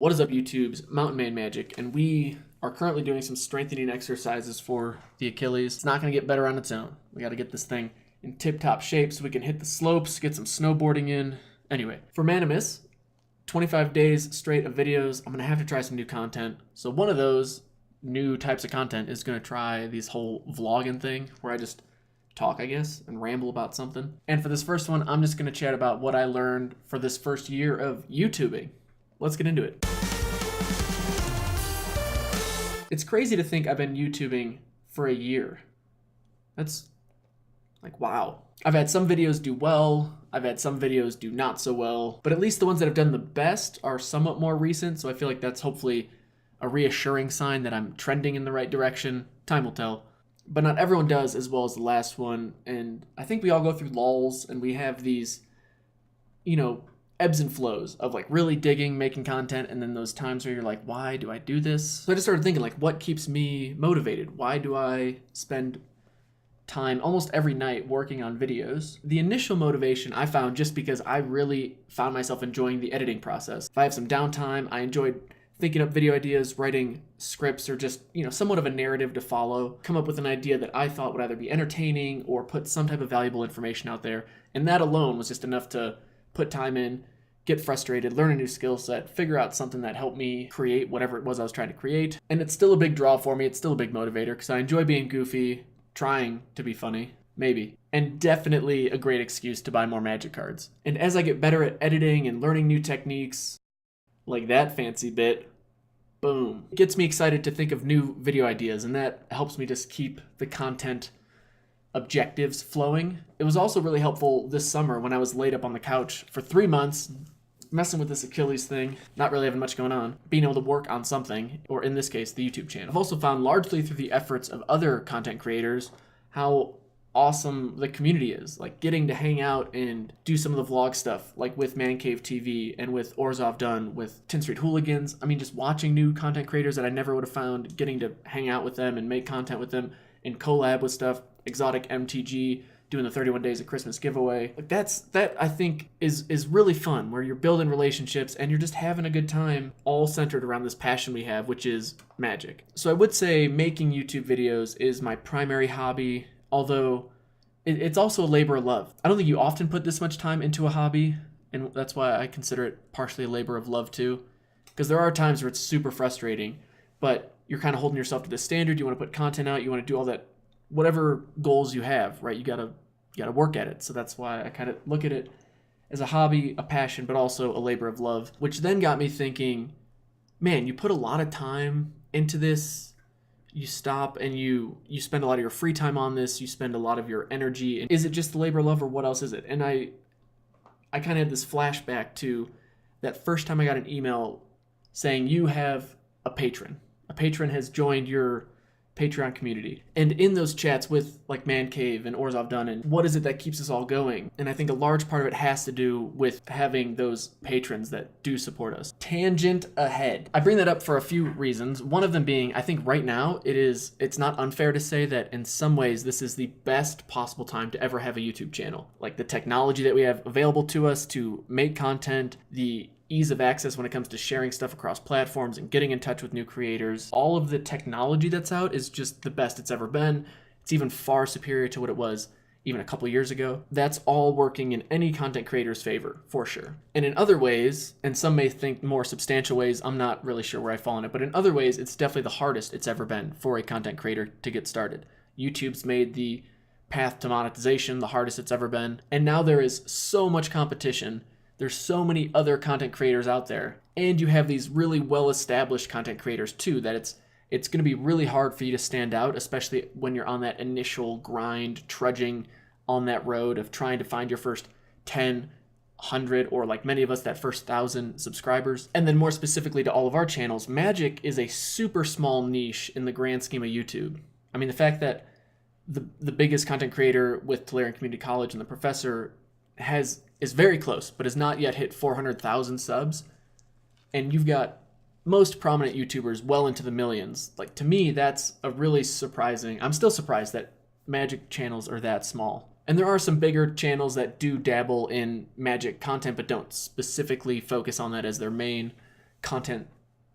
What is up, YouTube's Mountain Man Magic, and we are currently doing some strengthening exercises for the Achilles. It's not going to get better on its own. We got to get this thing in tip-top shape so we can hit the slopes, get some snowboarding in. Anyway, for Manimus, 25 days straight of videos. I'm going to have to try some new content. So one of those new types of content is going to try this whole vlogging thing where I just talk, I guess, and ramble about something. And for this first one, I'm just going to chat about what I learned for this first year of YouTubing. Let's get into it. It's crazy to think I've been YouTubing for a year. That's like, wow. I've had some videos do well, I've had some videos do not so well, but at least the ones that have done the best are somewhat more recent, so I feel like that's hopefully a reassuring sign that I'm trending in the right direction. Time will tell. But not everyone does as well as the last one, and I think we all go through lulls, and we have these, ebbs and flows of like really digging, making content, and then those times where you're like, why do I do this? So I just started thinking, like, what keeps me motivated? Why do I spend time almost every night working on videos? The initial motivation I found just because I really found myself enjoying the editing process. If I have some downtime, I enjoyed thinking up video ideas, writing scripts, or just, somewhat of a narrative to follow, come up with an idea that I thought would either be entertaining or put some type of valuable information out there. And that alone was just enough to put time in, get frustrated, learn a new skill set, figure out something that helped me create whatever it was I was trying to create. And it's still a big draw for me. It's still a big motivator because I enjoy being goofy, trying to be funny, maybe. And definitely a great excuse to buy more magic cards. And as I get better at editing and learning new techniques, like that fancy bit, boom. It gets me excited to think of new video ideas, and that helps me just keep the content objectives flowing. It was also really helpful this summer when I was laid up on the couch for 3 months, messing with this Achilles thing, not really having much going on, being able to work on something, or in this case, the YouTube channel. I've also found largely through the efforts of other content creators how awesome the community is. Like getting to hang out and do some of the vlog stuff, like with Man Cave TV and with Orzov Dunn, with 10th Street Hooligans. I mean, just watching new content creators that I never would have found, getting to hang out with them and make content with them and collab with stuff. Exotic MTG doing the 31 days of Christmas giveaway. Like that I think is really fun, where you're building relationships and you're just having a good time, all centered around this passion we have, which is magic. So I would say making YouTube videos is my primary hobby, although it's also a labor of love. I don't think you often put this much time into a hobby, and that's why I consider it partially a labor of love too, because there are times where it's super frustrating, but you're kind of holding yourself to the standard. You want to put content out, you want to do all that, whatever goals you have, right? You gotta work at it. So that's why I kind of look at it as a hobby, a passion, but also a labor of love, which then got me thinking, man, you put a lot of time into this, you stop and you spend a lot of your free time on this, you spend a lot of your energy. Is it just the labor of love, or what else is it? And I kind of had this flashback to that first time I got an email saying you have a patron. A patron has joined your Patreon community. And in those chats with like Man Cave and Orzov Dunn, and what is it that keeps us all going? And I think a large part of it has to do with having those patrons that do support us. Tangent ahead. I bring that up for a few reasons. One of them being, I think right now it's not unfair to say that in some ways this is the best possible time to ever have a YouTube channel. Like the technology that we have available to us to make content, the ease of access when it comes to sharing stuff across platforms and getting in touch with new creators. All of the technology that's out is just the best it's ever been. It's even far superior to what it was even a couple of years ago. That's all working in any content creator's favor, for sure. And in other ways, and some may think more substantial ways, I'm not really sure where I fall in it, but in other ways, it's definitely the hardest it's ever been for a content creator to get started. YouTube's made the path to monetization the hardest it's ever been, and now there is so much competition. There's so many other content creators out there, and you have these really well-established content creators too, that it's going to be really hard for you to stand out, especially when you're on that initial grind, trudging on that road of trying to find your first 10, 100, or like many of us, that first 1,000 subscribers. And then more specifically to all of our channels, Magic is a super small niche in the grand scheme of YouTube. I mean, the fact that the biggest content creator with Tolarian Community College and the Professor is very close, but has not yet hit 400,000 subs. And you've got most prominent YouTubers well into the millions. Like, to me, that's a really surprising. I'm still surprised that Magic channels are that small. And there are some bigger channels that do dabble in Magic content, but don't specifically focus on that as their main content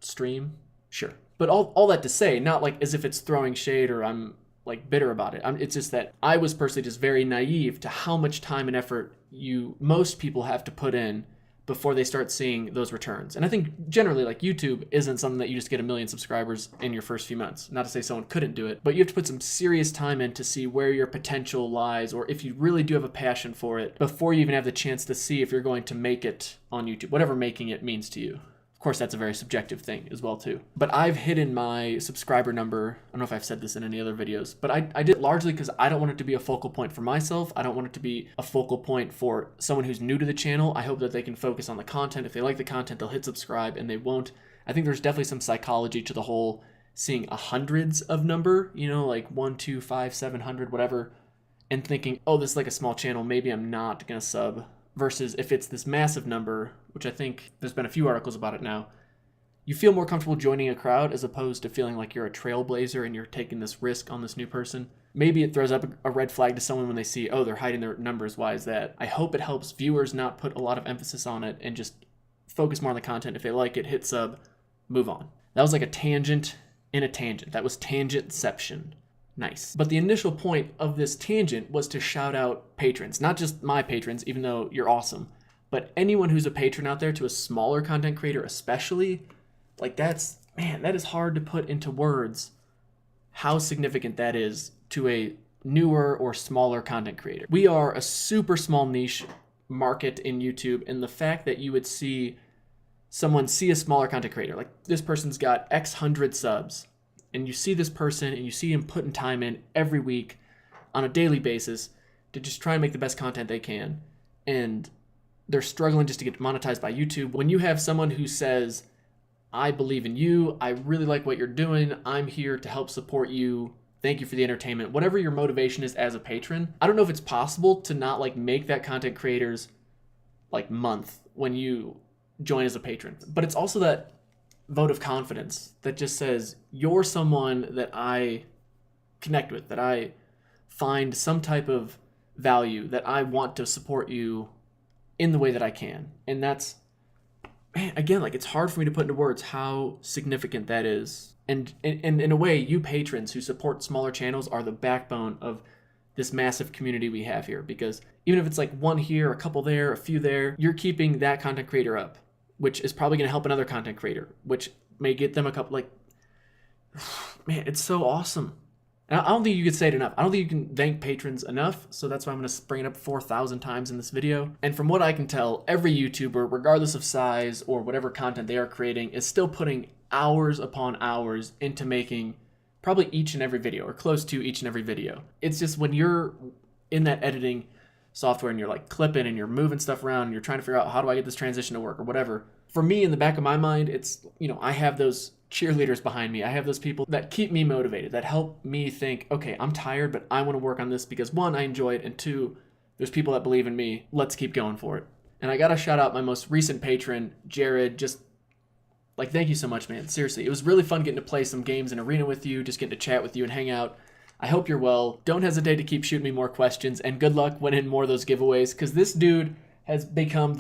stream, sure. But all that to say, not like as if it's throwing shade or I'm like bitter about it. It's just that I was personally just very naive to how much time and effort most people have to put in before they start seeing those returns. And I think generally, like, YouTube isn't something that you just get 1 million subscribers in your first few months. Not to say someone couldn't do it, but you have to put some serious time in to see where your potential lies, or if you really do have a passion for it, before you even have the chance to see if you're going to make it on YouTube, whatever making it means to you. Of course, that's a very subjective thing as well, too. But I've hidden my subscriber number. I don't know if I've said this in any other videos, but I did it largely because I don't want it to be a focal point for myself. I don't want it to be a focal point for someone who's new to the channel. I hope that they can focus on the content. If they like the content, they'll hit subscribe, and they won't. I think there's definitely some psychology to the whole seeing a hundreds of number, like 1, 2, 5, 700, whatever, and thinking, oh, this is like a small channel, maybe I'm not gonna sub. Versus if it's this massive number, which I think there's been a few articles about it now, you feel more comfortable joining a crowd as opposed to feeling like you're a trailblazer and you're taking this risk on this new person. Maybe it throws up a red flag to someone when they see, oh, they're hiding their numbers. Why is that? I hope it helps viewers not put a lot of emphasis on it and just focus more on the content. If they like it, hit sub, move on. That was like a tangent in a tangent. That was tangentception. Nice. But the initial point of this tangent was to shout out patrons, not just my patrons, even though you're awesome, but anyone who's a patron out there, to a smaller content creator especially. Like, that is hard to put into words how significant that is to a newer or smaller content creator. We are a super small niche market in YouTube, and the fact that you would see someone see a smaller content creator, like this person's got X hundred subs, and you see this person and you see him putting time in every week on a daily basis to just try and make the best content they can, and they're struggling just to get monetized by YouTube. When you have someone who says, I believe in you, I really like what you're doing, I'm here to help support you, thank you for the entertainment, whatever your motivation is as a patron, I don't know if it's possible to not like make that content creator's like month when you join as a patron. But it's also that vote of confidence that just says, you're someone that I connect with, that I find some type of value, that I want to support you in the way that I can. And that's, man, again, like, it's hard for me to put into words how significant that is. And in a way, you patrons who support smaller channels are the backbone of this massive community we have here, because even if it's like one here, a couple there, a few there, you're keeping that content creator up, which is probably going to help another content creator, which may get them a couple, like, man, it's so awesome. And I don't think you could say it enough. I don't think you can thank patrons enough, so that's why I'm going to bring it up 4,000 times in this video. And from what I can tell, every YouTuber, regardless of size or whatever content they are creating, is still putting hours upon hours into making probably each and every video, or close to each and every video. It's just when you're in that editing software and you're like clipping and you're moving stuff around and you're trying to figure out, how do I get this transition to work or whatever. For me, in the back of my mind, it's, I have those cheerleaders behind me. I have those people that keep me motivated, that help me think, okay, I'm tired, but I want to work on this because 1, I enjoy it, and 2, there's people that believe in me. Let's keep going for it. And I got to shout out my most recent patron, Jared. Just like, thank you so much, man. Seriously, it was really fun getting to play some games in Arena with you, just getting to chat with you and hang out. I hope you're well. Don't hesitate to keep shooting me more questions, and good luck winning more of those giveaways, because this dude has become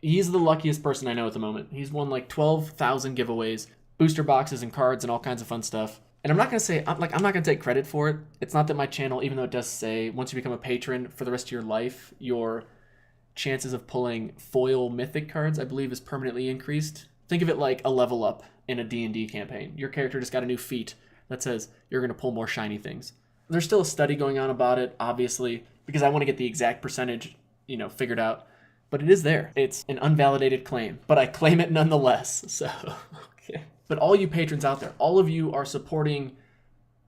he's the luckiest person I know at the moment. He's won like 12,000 giveaways, booster boxes and cards and all kinds of fun stuff. And I'm not gonna take credit for it. It's not that my channel, even though it does say once you become a patron for the rest of your life, your chances of pulling foil mythic cards, I believe, is permanently increased. Think of it like a level up in a D&D campaign. Your character just got a new feat that says you're gonna pull more shiny things. There's still a study going on about it, obviously, because I want to get the exact percentage, figured out. But it is there. It's an unvalidated claim, but I claim it nonetheless. So, okay. But all you patrons out there, all of you are supporting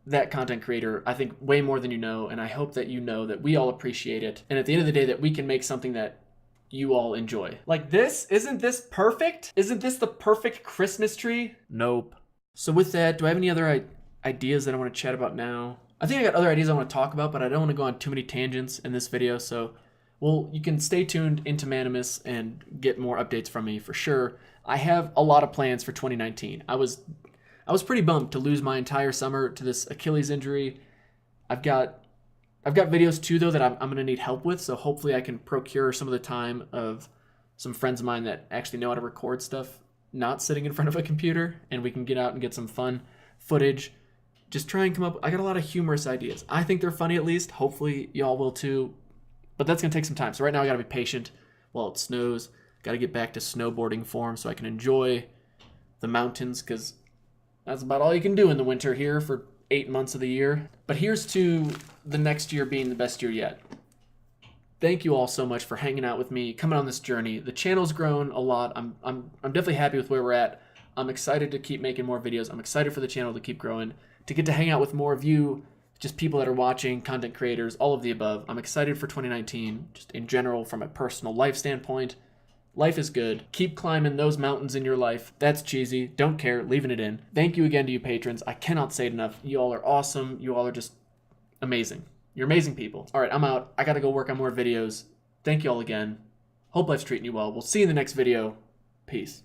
that content creator, I think, way more than you know, and I hope that you know that we all appreciate it. And at the end of the day, that we can make something that you all enjoy. Like this? Isn't this perfect? Isn't this the perfect Christmas tree? Nope. So with that, do I have any other ideas that I want to chat about now? I think I got other ideas I want to talk about, but I don't want to go on too many tangents in this video, so you can stay tuned into Manimus and get more updates from me for sure. I have a lot of plans for 2019. I was pretty bummed to lose my entire summer to this Achilles injury. I've got videos too, though, that I'm going to need help with, so hopefully I can procure some of the time of some friends of mine that actually know how to record stuff not sitting in front of a computer and we can get out and get some fun footage. Just try and come up. I got a lot of humorous ideas. I think they're funny at least. Hopefully y'all will too. But that's going to take some time. So right now I got to be patient while it snows. Got to get back to snowboarding form so I can enjoy the mountains, because that's about all you can do in the winter here for 8 months of the year. But here's to the next year being the best year yet. Thank you all so much for hanging out with me, coming on this journey. The channel's grown a lot. I'm definitely happy with where we're at. I'm excited to keep making more videos. I'm excited for the channel to keep growing, to get to hang out with more of you, just people that are watching, content creators, all of the above. I'm excited for 2019, just in general, from a personal life standpoint. Life is good. Keep climbing those mountains in your life. That's cheesy. Don't care. Leaving it in. Thank you again to you patrons. I cannot say it enough. You all are awesome. You all are just amazing. You're amazing people. All right, I'm out. I got to go work on more videos. Thank you all again. Hope life's treating you well. We'll see you in the next video. Peace.